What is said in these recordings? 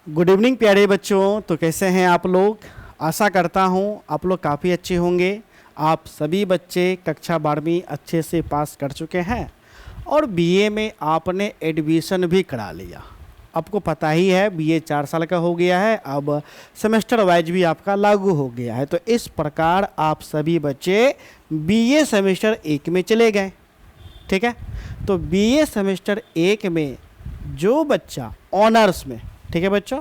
Good evening प्यारे बच्चों। तो कैसे हैं आप लोग? आशा करता हूं आप लोग काफ़ी अच्छे होंगे। आप सभी बच्चे कक्षा 12वीं अच्छे से पास कर चुके हैं और बीए में आपने एडमिशन भी करा लिया। आपको पता ही है बीए 4 साल का हो गया है, अब सेमेस्टर वाइज भी आपका लागू हो गया है। तो इस प्रकार आप सभी बच्चे बीए सेमेस्टर 1 में चले गए। ठीक है, तो बीए सेमेस्टर 1 में जो बच्चा ऑनर्स में, ठीक है बच्चों,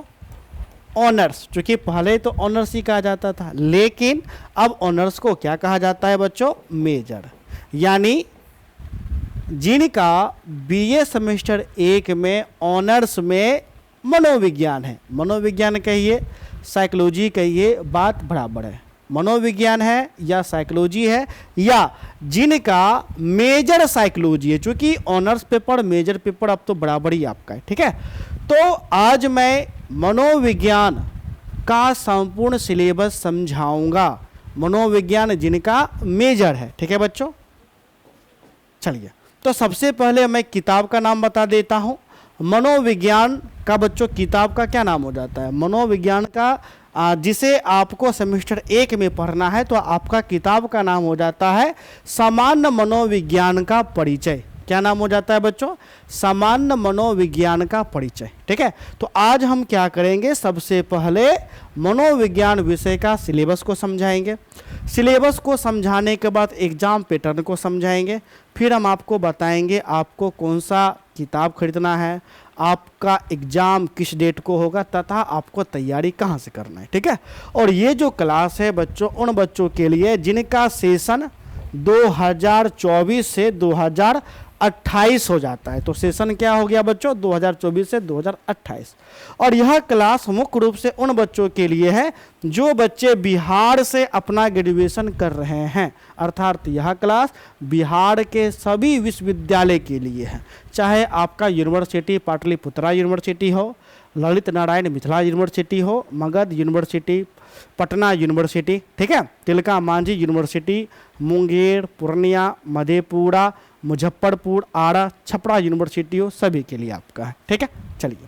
ऑनर्स, चूंकि पहले तो ऑनर्स ही कहा जाता था, लेकिन अब ऑनर्स को क्या कहा जाता है बच्चों? मेजर। यानी जिनका बीए सेमेस्टर 1 में ऑनर्स में मनोविज्ञान है, मनोविज्ञान कहिए साइकोलॉजी कहिए, बात बराबर है। मनोविज्ञान है या साइकोलॉजी है, या जिनका मेजर साइकोलॉजी है, चूंकि ऑनर्स पेपर मेजर पेपर अब तो बराबर ही आपका है। ठीक है, तो आज मैं मनोविज्ञान का संपूर्ण सिलेबस समझाऊंगा, मनोविज्ञान जिनका मेजर है। ठीक है बच्चों, चलिए तो सबसे पहले मैं किताब का नाम बता देता हूं। मनोविज्ञान का बच्चों किताब का क्या नाम हो जाता है? मनोविज्ञान का जिसे आपको सेमेस्टर 1 में पढ़ना है, तो आपका किताब का नाम हो जाता है सामान्य मनोविज्ञान का परिचय। क्या नाम हो जाता है बच्चों? सामान्य मनोविज्ञान का परिचय। ठीक है, तो आज हम क्या करेंगे, सबसे पहले मनोविज्ञान विषय का सिलेबस को समझाएंगे। सिलेबस को समझाने के बाद एग्जाम पैटर्न को समझाएंगे। फिर हम आपको बताएंगे आपको कौन सा किताब खरीदना है, आपका एग्जाम किस डेट को होगा, तथा आपको तैयारी कहाँ से करना है। ठीक है, और ये जो क्लास है बच्चों उन बच्चों के लिए जिनका सेशन 2024 से 2028 हो जाता है। तो सेशन क्या हो गया बच्चों? 2024 से 2028। और यह क्लास मुख्य रूप से उन बच्चों के लिए है जो बच्चे बिहार से अपना ग्रेजुएशन कर रहे हैं, अर्थात यह क्लास बिहार के सभी विश्वविद्यालय के लिए है। चाहे आपका यूनिवर्सिटी पाटलिपुत्रा यूनिवर्सिटी हो, ललित नारायण मिथिला यूनिवर्सिटी हो, मगध यूनिवर्सिटी, पटना यूनिवर्सिटी, ठीक है, तिलका मांझी यूनिवर्सिटी, मुंगेर, पूर्णिया, मधेपुरा, मुजफ्फरपुर, आरा, छपरा यूनिवर्सिटी हो, सभी के लिए आपका है। ठीक है, चलिए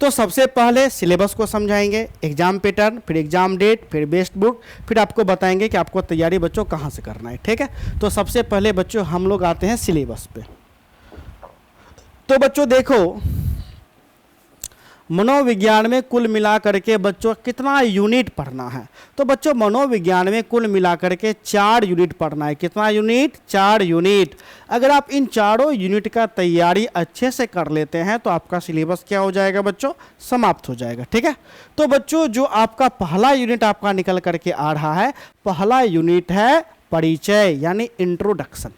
तो सबसे पहले सिलेबस को समझाएंगे, एग्जाम पैटर्न, फिर एग्जाम डेट, फिर बेस्ट बुक, फिर आपको बताएंगे कि आपको तैयारी बच्चों कहाँ से करना है। ठीक है, तो सबसे पहले बच्चों हम लोग आते हैं सिलेबस पे। तो बच्चों देखो, मनोविज्ञान में कुल मिलाकर के बच्चों कितना यूनिट पढ़ना है? तो बच्चों मनोविज्ञान में कुल मिलाकर के 4 यूनिट पढ़ना है। कितना यूनिट? 4 यूनिट। अगर आप इन चारों यूनिट का तैयारी अच्छे से कर लेते हैं तो आपका सिलेबस क्या हो जाएगा बच्चों? समाप्त हो जाएगा। ठीक है, तो बच्चों जो आपका पहला यूनिट आपका निकल करके आ रहा है, पहला यूनिट है परिचय यानी इंट्रोडक्शन।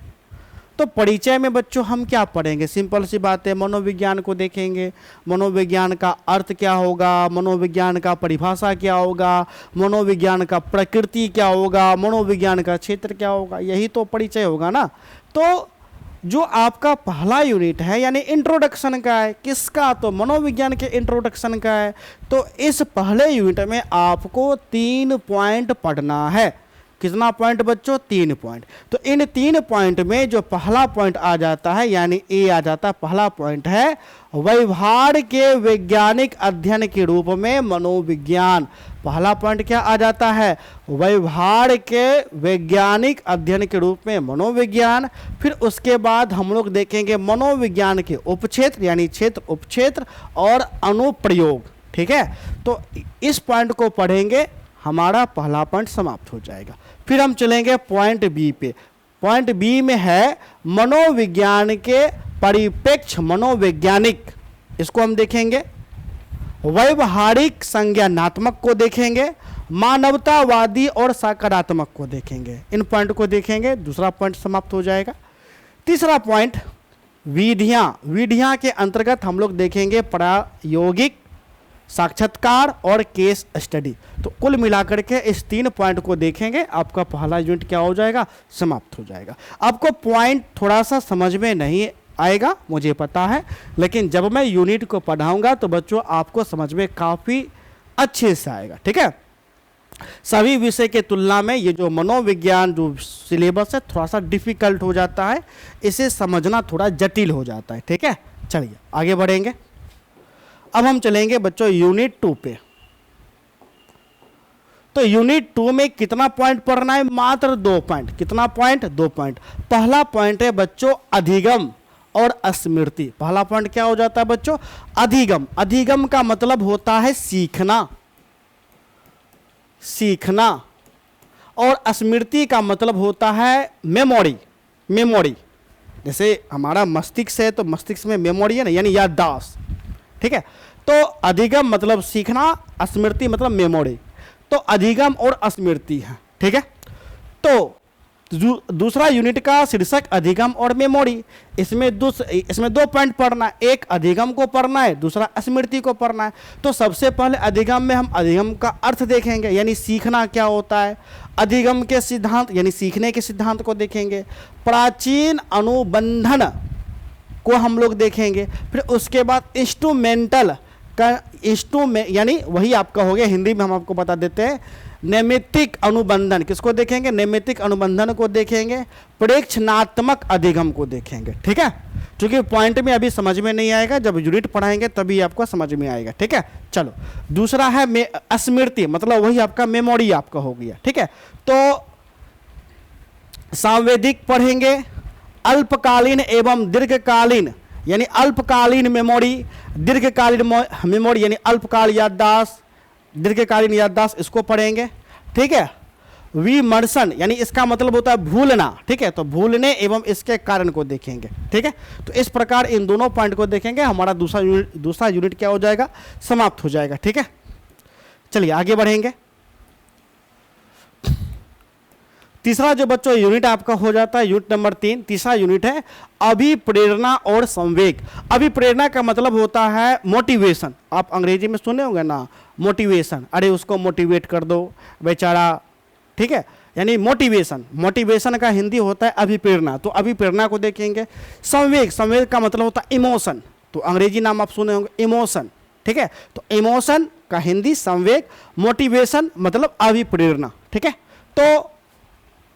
तो परिचय में बच्चों हम क्या पढ़ेंगे? सिंपल सी बात है, मनोविज्ञान को देखेंगे। मनोविज्ञान का अर्थ क्या होगा, मनोविज्ञान का परिभाषा क्या होगा, मनोविज्ञान का प्रकृति क्या होगा, मनोविज्ञान का क्षेत्र क्या होगा, यही तो परिचय होगा ना। तो जो आपका पहला यूनिट है यानी इंट्रोडक्शन का है, किसका? तो मनोविज्ञान के इंट्रोडक्शन का है। तो इस पहले यूनिट में आपको 3 पॉइंट पढ़ना है। कितना पॉइंट बच्चों? 3 पॉइंट। तो इन 3 पॉइंट में जो पहला पॉइंट आ जाता है यानी ए आ जाता है, पहला पॉइंट है व्यवहार के वैज्ञानिक अध्ययन के रूप में मनोविज्ञान। पहला पॉइंट क्या आ जाता है? व्यवहार के वैज्ञानिक अध्ययन के रूप में मनोविज्ञान। फिर उसके बाद हम लोग देखेंगे मनोविज्ञान के उपक्षेत्र यानी क्षेत्र, उपक्षेत्र और अनुप्रयोग। ठीक है, तो इस पॉइंट को पढ़ेंगे, हमारा पहला पॉइंट समाप्त हो जाएगा। फिर हम चलेंगे पॉइंट बी पे। पॉइंट बी में है मनोविज्ञान के परिप्रेक्ष्य मनोवैज्ञानिक, इसको हम देखेंगे। व्यवहारिक संज्ञानात्मक को देखेंगे, मानवतावादी और सकारात्मक को देखेंगे। इन पॉइंट को देखेंगे, दूसरा पॉइंट समाप्त हो जाएगा। तीसरा पॉइंट विधियां। विधियां के अंतर्गत हम लोग देखेंगे प्रायोगिक, साक्षात्कार और केस स्टडी। तो कुल मिलाकर के इस 3 पॉइंट को देखेंगे, आपका पहला यूनिट क्या हो जाएगा? समाप्त हो जाएगा। आपको पॉइंट थोड़ा सा समझ में नहीं आएगा, मुझे पता है, लेकिन जब मैं यूनिट को पढ़ाऊंगा तो बच्चों आपको समझ में काफ़ी अच्छे से आएगा। ठीक है, सभी विषय के तुलना में ये जो मनोविज्ञान जो सिलेबस है थोड़ा सा डिफिकल्ट हो जाता है, इसे समझना थोड़ा जटिल हो जाता है। ठीक है, चलिए आगे बढ़ेंगे। अब हम चलेंगे बच्चों यूनिट 2 पे। तो यूनिट 2 में कितना पॉइंट पढ़ना है? मात्र 2 पॉइंट। कितना पॉइंट? 2 पॉइंट। पहला पॉइंट है बच्चों अधिगम और स्मृति। पहला पॉइंट क्या हो जाता है बच्चों? अधिगम। अधिगम का मतलब होता है सीखना, सीखना। और स्मृति का मतलब होता है मेमोरी, मेमोरी। जैसे हमारा मस्तिष्क है तो मस्तिष्क में मेमोरी है ना, यानी याददाश्त। ठीक है, तो अधिगम मतलब सीखना, स्मृति मतलब मेमोरी। तो अधिगम और स्मृति है। ठीक है, तो दूसरा यूनिट का शीर्षक अधिगम और मेमोरी। इसमें 2 पॉइंट पढ़ना है, एक अधिगम को पढ़ना है, दूसरा स्मृति को पढ़ना है। तो सबसे पहले अधिगम में हम अधिगम का अर्थ देखेंगे, यानी सीखना क्या होता है। अधिगम के सिद्धांत यानी सीखने के सिद्धांत को देखेंगे। प्राचीन अनुबंधन को हम लोग देखेंगे। फिर उसके बाद इंस्ट्रूमेंटल का यानी वही आपका हो गया, हिंदी में हम आपको बता देते हैं नैमित्तिक अनुबंधन। किसको देखेंगे? नैमित्तिक अनुबंधन को देखेंगे। प्रेक्षणात्मक अधिगम को देखेंगे। ठीक है, क्योंकि पॉइंट में अभी समझ में नहीं आएगा, जब यूनिट पढ़ाएंगे तभी आपको समझ में आएगा। ठीक है, चलो दूसरा है स्मृति, मतलब वही आपका मेमोरी आपका हो गया। ठीक है, तो सांवेदिक पढ़ेंगे, अल्पकालीन एवं दीर्घकालीन, यानी अल्पकालीन मेमोरी, दीर्घकालीन मेमोरी यानी अल्पकाल याददाश्त, दीर्घकालीन याददाश्त, इसको पढ़ेंगे। ठीक है, विमर्शन यानी इसका मतलब होता है भूलना। ठीक है, तो भूलने एवं इसके कारण को देखेंगे। ठीक है, तो इस प्रकार इन दोनों पॉइंट को देखेंगे, हमारा दूसरा यूनिट क्या हो जाएगा? समाप्त हो जाएगा। ठीक है, चलिए आगे बढ़ेंगे। तीसरा जो बच्चों यूनिट आपका हो जाता है यूनिट नंबर 3, तीसरा यूनिट है अभिप्रेरणा और संवेग। अभिप्रेरणा का मतलब होता है मोटिवेशन। आप अंग्रेजी में सुने होंगे ना, मोटिवेशन। अरे उसको मोटिवेट कर दो बेचारा। ठीक है, यानी मोटिवेशन। मोटिवेशन का हिंदी होता है अभिप्रेरणा, तो अभिप्रेरणा को देखेंगे। संवेग, संवेग का मतलब होता है इमोशन, तो अंग्रेजी नाम आप सुने होंगे इमोशन। ठीक है, तो इमोशन का हिंदी संवेग, मोटिवेशन मतलब अभिप्रेरणा। ठीक है, तो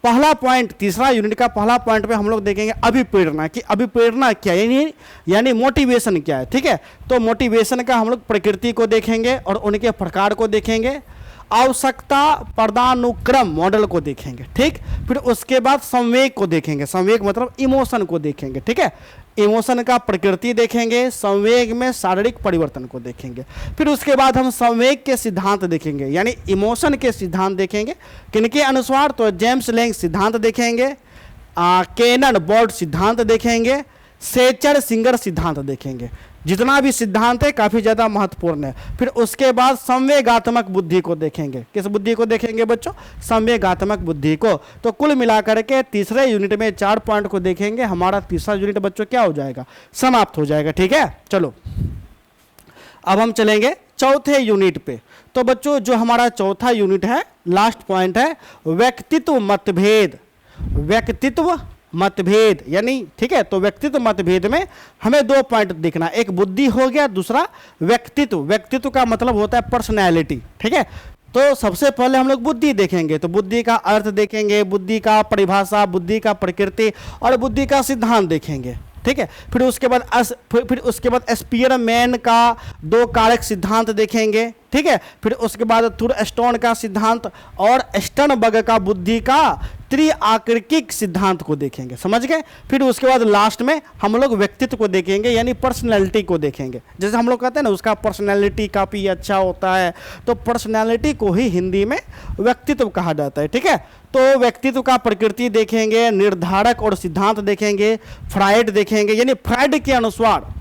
पहला पॉइंट, तीसरा यूनिट का पहला पॉइंट पे हम लोग देखेंगे अभिप्रेरणा की अभिप्रेरणा क्या है, यानी मोटिवेशन क्या है। ठीक है, तो मोटिवेशन का हम लोग प्रकृति को देखेंगे और उनके प्रकार को देखेंगे। आवश्यकता पदानुक्रम मॉडल को देखेंगे। ठीक, फिर उसके बाद संवेग को देखेंगे। संवेग मतलब इमोशन को देखेंगे। ठीक है, इमोशन का प्रकृति देखेंगे, संवेग में शारीरिक परिवर्तन को देखेंगे। फिर उसके बाद हम संवेग के सिद्धांत देखेंगे, यानी इमोशन के सिद्धांत देखेंगे। किनके अनुसार? तो जेम्स लैंग सिद्धांत देखेंगे, कैनन बोर्ड सिद्धांत देखेंगे, सेचर सिंगर सिद्धांत देखेंगे। जितना भी सिद्धांत है काफ़ी ज़्यादा महत्वपूर्ण है। फिर उसके बाद संवेगात्मक बुद्धि को देखेंगे। किस बुद्धि को देखेंगे बच्चों? संवेगात्मक बुद्धि को। तो कुल मिलाकर के तीसरे यूनिट में 4 पॉइंट को देखेंगे। हमारा तीसरा यूनिट बच्चों क्या हो जाएगा? समाप्त हो जाएगा। ठीक है, चलो अब हम चलेंगे चौथे यूनिट पे। तो बच्चों जो हमारा चौथा यूनिट है, लास्ट पॉइंट है व्यक्तित्व मतभेद। व्यक्तित्व मतभेद यानी, ठीक है, तो व्यक्तित्व मतभेद में हमें 2 पॉइंट देखना, एक बुद्धि हो गया, दूसरा व्यक्तित्व। व्यक्तित्व का मतलब होता है पर्सनैलिटी। ठीक है, तो सबसे पहले हम लोग बुद्धि देखेंगे, तो बुद्धि का अर्थ देखेंगे, बुद्धि का परिभाषा, बुद्धि का प्रकृति और बुद्धि का सिद्धांत देखेंगे। ठीक है, फिर उसके बाद स्पीयरमैन का 2 कारक सिद्धांत देखेंगे। ठीक है, फिर उसके बाद थुरस्टोन का सिद्धांत और स्टर्नबर्ग का बुद्धि का त्रिआकृतिक सिद्धांत को देखेंगे। समझ गए? फिर उसके बाद लास्ट में हम लोग व्यक्तित्व को देखेंगे, यानी पर्सनैलिटी को देखेंगे। जैसे हम लोग कहते हैं ना उसका पर्सनैलिटी काफ़ी अच्छा होता है, तो पर्सनैलिटी को ही हिंदी में व्यक्तित्व कहा जाता है। ठीक है, तो व्यक्तित्व का प्रकृति देखेंगे, निर्धारक और सिद्धांत देखेंगे, फ्राइड देखेंगे, यानी फ्राइड के अनुसार,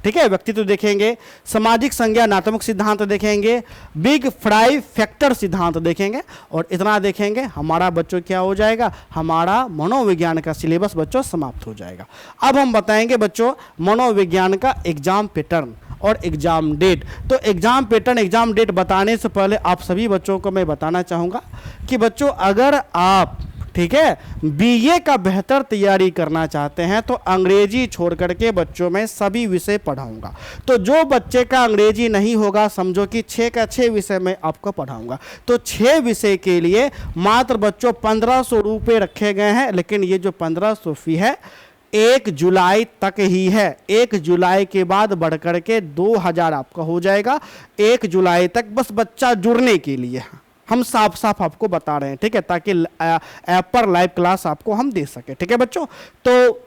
ठीक है, व्यक्तित्व देखेंगे, सामाजिक संज्ञानात्मक सिद्धांत देखेंगे, बिग फाइव फैक्टर सिद्धांत देखेंगे, और इतना देखेंगे हमारा बच्चों क्या हो जाएगा? हमारा मनोविज्ञान का सिलेबस बच्चों समाप्त हो जाएगा। अब हम बताएंगे बच्चों मनोविज्ञान का एग्जाम पैटर्न और एग्जाम डेट। तो एग्जाम पैटर्न, एग्जाम डेट बताने से पहले आप सभी बच्चों को मैं बताना चाहूँगा कि बच्चों अगर आप, ठीक है, बीए का बेहतर तैयारी करना चाहते हैं तो अंग्रेजी छोड़ करके बच्चों में सभी विषय पढ़ाऊंगा। तो जो बच्चे का अंग्रेजी नहीं होगा समझो कि 6 का 6 विषय मैं आपको पढ़ाऊंगा। तो 6 विषय के लिए मात्र बच्चों 1500 रुपये रखे गए हैं, लेकिन ये जो 1500 फी है 1 जुलाई तक ही है। 1 जुलाई के बाद बढ़कर के 2000 आपका हो जाएगा। 1 जुलाई तक बस बच्चा जुड़ने के लिए हम साफ साफ आपको बता रहे हैं, ठीक है, ताकि ऐप पर लाइव क्लास आपको हम दे सके, ठीक है बच्चों। तो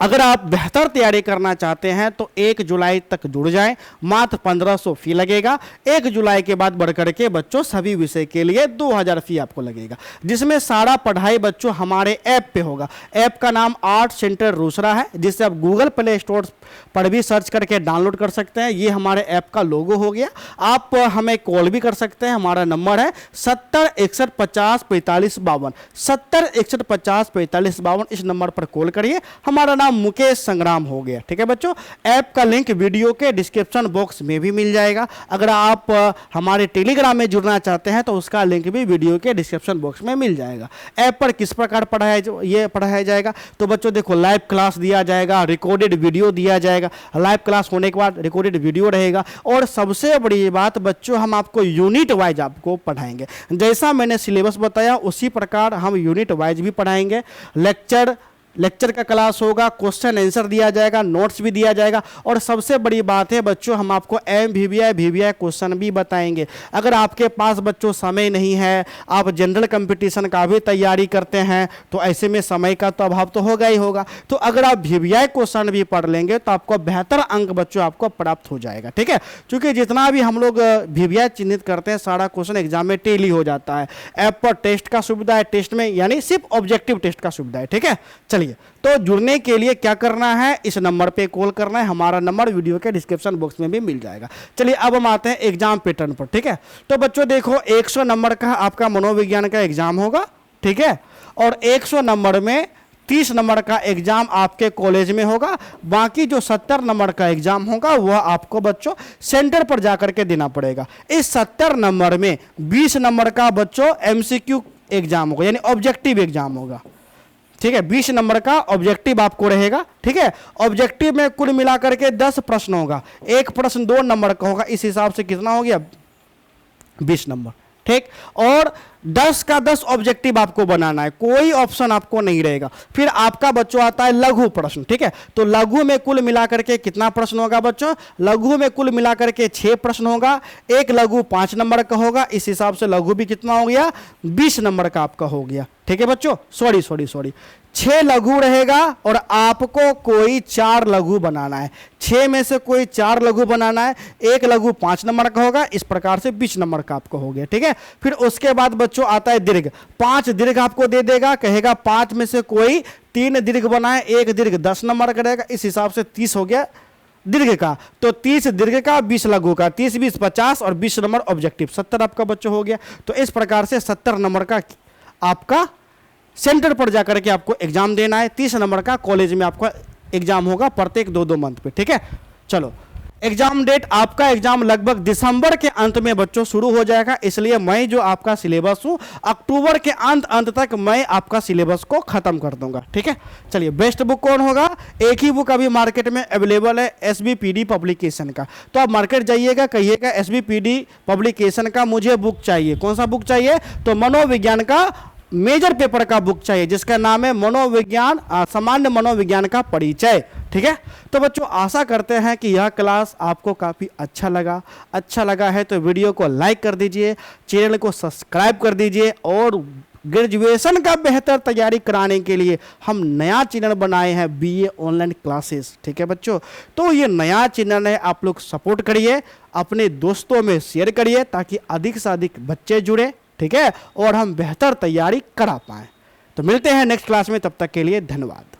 अगर आप बेहतर तैयारी करना चाहते हैं तो 1 जुलाई तक जुड़ जाएं, मात्र 1500 फी लगेगा। 1 जुलाई के बाद बढ़कर के बच्चों सभी विषय के लिए 2000 फी आपको लगेगा, जिसमें सारा पढ़ाई बच्चों हमारे ऐप पे होगा। ऐप का नाम आर्ट सेंटर रूसरा है, जिसे आप गूगल प्ले स्टोर पर भी सर्च करके डाउनलोड कर सकते हैं। ये हमारे ऐप का लोगो हो गया। आप हमें कॉल भी कर सकते हैं, हमारा नंबर है 70 61 50 45 52, 70 61 50 45 52। इस नंबर पर कॉल करिए। हमारा नाम मुकेश संग्राम हो गया, ठीक है बच्चों। ऐप का लिंक वीडियो के डिस्क्रिप्शन बॉक्स में भी मिल जाएगा। अगर आप हमारे टेलीग्राम में जुड़ना चाहते हैं तो उसका लिंक भी वीडियो के डिस्क्रिप्शन बॉक्स में मिल जाएगा। ऐप पर किस प्रकार पढ़ाया जाएगा तो बच्चों देखो, लाइव क्लास दिया जाएगा, रिकॉर्डेड वीडियो दिया जाएगा। लाइव क्लास होने के बाद रिकॉर्डेड वीडियो रहेगा, और सबसे बड़ी बात बच्चों, हम आपको यूनिट वाइज आपको पढ़ाएंगे। जैसा मैंने सिलेबस बताया उसी प्रकार हम यूनिट वाइज भी पढ़ाएंगे। लेक्चर का क्लास होगा, क्वेश्चन आंसर दिया जाएगा, नोट्स भी दिया जाएगा, और सबसे बड़ी बात है बच्चों, हम आपको VVI क्वेश्चन भी बताएंगे। अगर आपके पास बच्चों समय नहीं है, आप जनरल कंपटीशन का भी तैयारी करते हैं, तो ऐसे में समय का तो अभाव तो होगा ही होगा। तो अगर आप VVI क्वेश्चन भी पढ़ लेंगे तो आपको बेहतर अंक बच्चों आपको प्राप्त हो जाएगा, ठीक है। क्योंकि जितना भी हम लोग VVI चिन्हित करते हैं सारा क्वेश्चन एग्जाम में टेली हो जाता है। ऐप पर टेस्ट का सुविधा है, टेस्ट में यानी सिर्फ ऑब्जेक्टिव टेस्ट का सुविधा है, ठीक है। चलिए, तो जुड़ने के लिए क्या करना है, इस नंबर पे कॉल करना है। हमारा नंबर वीडियो के डिस्क्रिप्शन बॉक्स में भी मिल जाएगा। चलिए अब हम आते हैं एग्जाम पैटर्न पर, ठीक है। तो बच्चों देखो, 100 नंबर का आपका मनोविज्ञान का एग्जाम होगा, ठीक है, और 100 नंबर में 30 नंबर का एग्जाम आपके कॉलेज में होगा। बाकी जो 70 नंबर का एग्जाम होगा वह आपको बच्चों सेंटर पर जाकर के देना पड़ेगा। इस 70 नंबर में 20 नंबर का बच्चों MCQ एग्जाम होगा, यानी ऑब्जेक्टिव एग्जाम होगा, ठीक है। 20 नंबर का ऑब्जेक्टिव आपको रहेगा, ठीक है। ऑब्जेक्टिव में कुल मिलाकर के 10 प्रश्न होगा। एक प्रश्न 2 नंबर का होगा, इस हिसाब से कितना हो गया, 20 नंबर, ठीक। और 10 का 10 ऑब्जेक्टिव आपको बनाना है, कोई ऑप्शन आपको नहीं रहेगा। फिर आपका बच्चों आता है लघु प्रश्न, ठीक है। तो लघु में कुल मिलाकर के कितना प्रश्न होगा बच्चों, लघु में कुल मिलाकर के 6 प्रश्न होगा। एक लघु 5 नंबर का होगा, इस हिसाब से लघु भी कितना हो गया, 20 नंबर का आपका हो गया, ठीक है बच्चों। सॉरी 6 लघु रहेगा और आपको कोई 4 लघु बनाना है। 6 में से कोई 4 लघु बनाना है। एक लघु 5 नंबर का होगा, इस प्रकार से 20 नंबर का आपको हो गया, ठीक है। फिर उसके बाद बच्चों आता है दीर्घ। 5 दीर्घ आपको दे देगा, कहेगा 5 में से कोई 3 दीर्घ बनाए, एक दीर्घ 10 नंबर का रहेगा, इस हिसाब से 30 हो गया दीर्घ का। तो 30 दीर्घ का, 20 लघु का, 30 20 50 और 20 नंबर ऑब्जेक्टिव, 70 आपका बच्चों हो गया। तो इस प्रकार से 70 नंबर का आपका सेंटर पर जाकर के आपको एग्जाम देना है। 30 नंबर का कॉलेज में आपका एग्जाम होगा प्रत्येक 2-2 मंथ पे, ठीक है। चलो, एग्जाम डेट, आपका एग्जाम लगभग दिसंबर के अंत में बच्चों शुरू हो जाएगा, इसलिए मैं जो आपका सिलेबस हूं अक्टूबर के अंत तक मैं आपका सिलेबस को खत्म कर दूंगा, ठीक है। चलिए, बेस्ट बुक कौन होगा, एक ही बुक अभी मार्केट में अवेलेबल है, SBPD पब्लिकेशन का। तो आप मार्केट जाइएगा, कहिएगा SBPD पब्लिकेशन का मुझे बुक चाहिए। कौन सा बुक चाहिए, तो मनोविज्ञान का मेजर पेपर का बुक चाहिए, जिसका नाम है मनोविज्ञान, सामान्य मनोविज्ञान का परिचय, ठीक है। तो बच्चों आशा करते हैं कि यह क्लास आपको काफ़ी अच्छा लगा है तो वीडियो को लाइक कर दीजिए, चैनल को सब्सक्राइब कर दीजिए, और ग्रेजुएशन का बेहतर तैयारी कराने के लिए हम नया चैनल बनाए हैं BA ऑनलाइन क्लासेस, ठीक है बच्चों। तो ये नया चैनल है, आप लोग सपोर्ट करिए, अपने दोस्तों में शेयर करिए ताकि अधिक से अधिक बच्चे जुड़े, ठीक है, और हम बेहतर तैयारी करा पाएं। तो मिलते हैं नेक्स्ट क्लास में, तब तक के लिए धन्यवाद।